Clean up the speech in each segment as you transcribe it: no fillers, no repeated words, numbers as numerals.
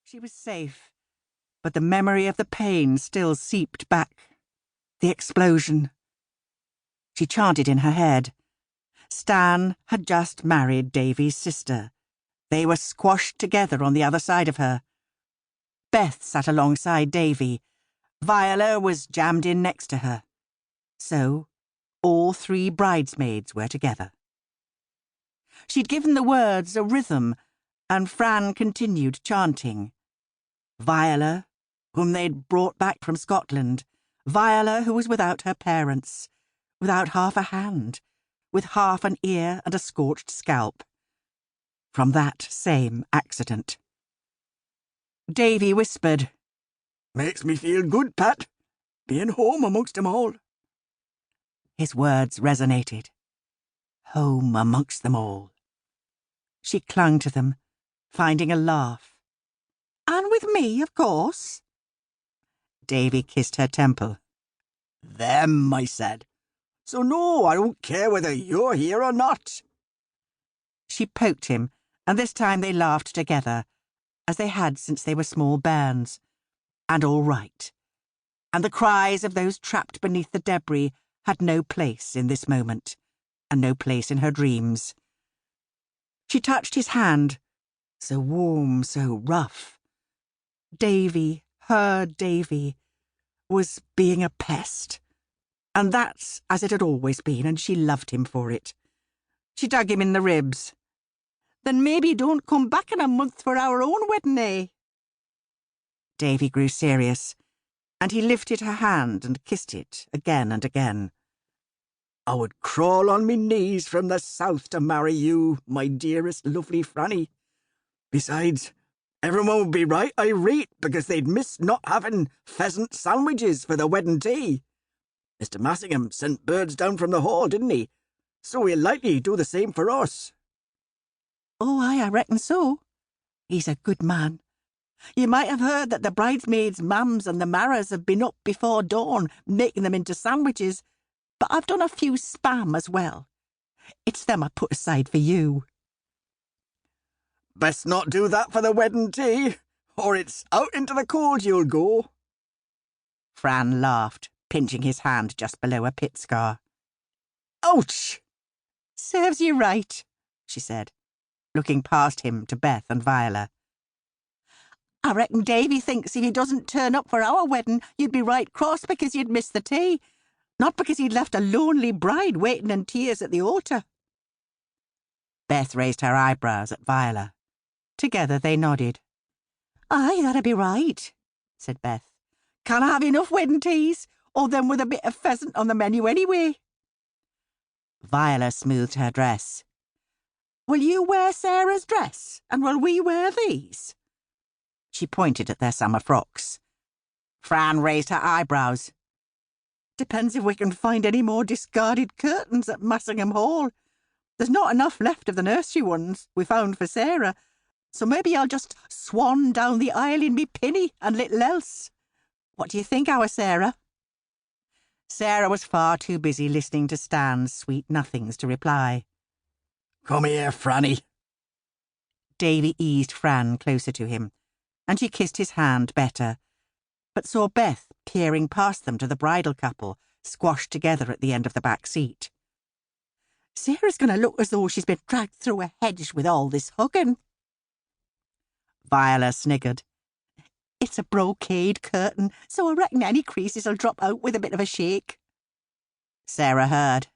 She was safe, but the memory of the pain still seeped back. The explosion. She chanted in her head. Stan had just married Davy's sister. They were squashed together on the other side of her. Beth sat alongside Davy. Viola was jammed in next to her. So, all three bridesmaids were together. She'd given the words a rhythm, and Fran continued chanting. Viola, whom they'd brought back from Scotland. Viola, who was without her parents, without half a hand, with half an ear and a scorched scalp. From that same accident. Davy whispered, "Makes me feel good, Pat, being home amongst 'em all." His words resonated. Home amongst them all. She clung to them, finding a laugh. "And with me, of course." Davy kissed her temple. "Them," I said. "So no, I don't care whether you're here or not." She poked him, and this time they laughed together, as they had since they were small bairns. And all right. And the cries of those trapped beneath the debris had no place in this moment, and no place in her dreams. She touched his hand, so warm, so rough. Davy, her Davy, was being a pest. And that's as it had always been, and she loved him for it. She dug him in the ribs. "Then maybe don't come back in a month for our own wedding, eh?" Davy grew serious, and he lifted her hand and kissed it again and again. "I would crawl on me knees from the south to marry you, my dearest lovely Franny. Besides, everyone would be right irate because they'd miss not having pheasant sandwiches for the wedding tea. Mr. Massingham sent birds down from the hall, didn't he? So he'll likely do the same for us." "Oh, aye, I reckon so. He's a good man. You might have heard that the bridesmaids' mums and the marras have been up before dawn making them into sandwiches, but I've done a few spam as well. It's them I put aside for you." "Best not do that for the wedding tea, or it's out into the cold you'll go." Fran laughed, pinching his hand just below a pit scar. "Ouch!" "Serves you right," she said, looking past him to Beth and Viola. "I reckon Davy thinks if he doesn't turn up for our wedding, you'd be right cross because you'd missed the tea, not because he'd left a lonely bride waiting in tears at the altar." Beth raised her eyebrows at Viola. Together they nodded. "Aye, that'd be right," said Beth. "Can't have enough wedding teas, or them with a bit of pheasant on the menu anyway." Viola smoothed her dress. "Will you wear Sarah's dress, and will we wear these?" She pointed at their summer frocks. Fran raised her eyebrows. "Depends if we can find any more discarded curtains at Massingham Hall. There's not enough left of the nursery ones we found for Sarah, so maybe I'll just swan down the aisle in me pinny and little else. What do you think, our Sarah?" Sarah was far too busy listening to Stan's sweet nothings to reply. "Come here, Franny." Davy eased Fran closer to him, and she kissed his hand better, but saw Beth peering past them to the bridal couple, squashed together at the end of the back seat. "Sarah's going to look as though she's been dragged through a hedge with all this hugging." Viola sniggered. "It's a brocade curtain, so I reckon any creases'll drop out with a bit of a shake." Sarah heard.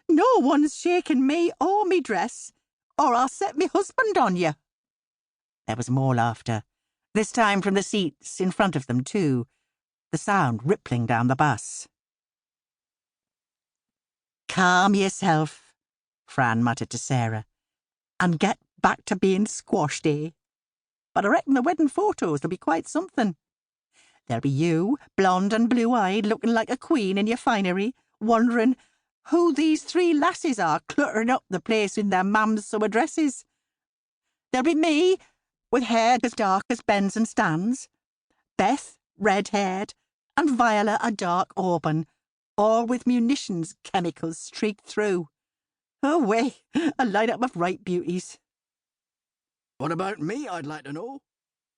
"No one's shaking me or me dress, or I'll set me husband on you." There was more laughter, this time from the seats in front of them too, the sound rippling down the bus. "Calm yourself," Fran muttered to Sarah, "and get back to being squashed, eh? But I reckon the wedding photos will be quite something. There'll be you, blonde and blue-eyed, looking like a queen in your finery, wondering who these three lasses are cluttering up the place in their mam's summer dresses. There'll be me, with hair as dark as Ben's and Stan's, Beth, red-haired, and Viola a dark auburn, all with munitions chemicals streaked through. Oh, way, a line-up of ripe beauties." "What about me, I'd like to know?"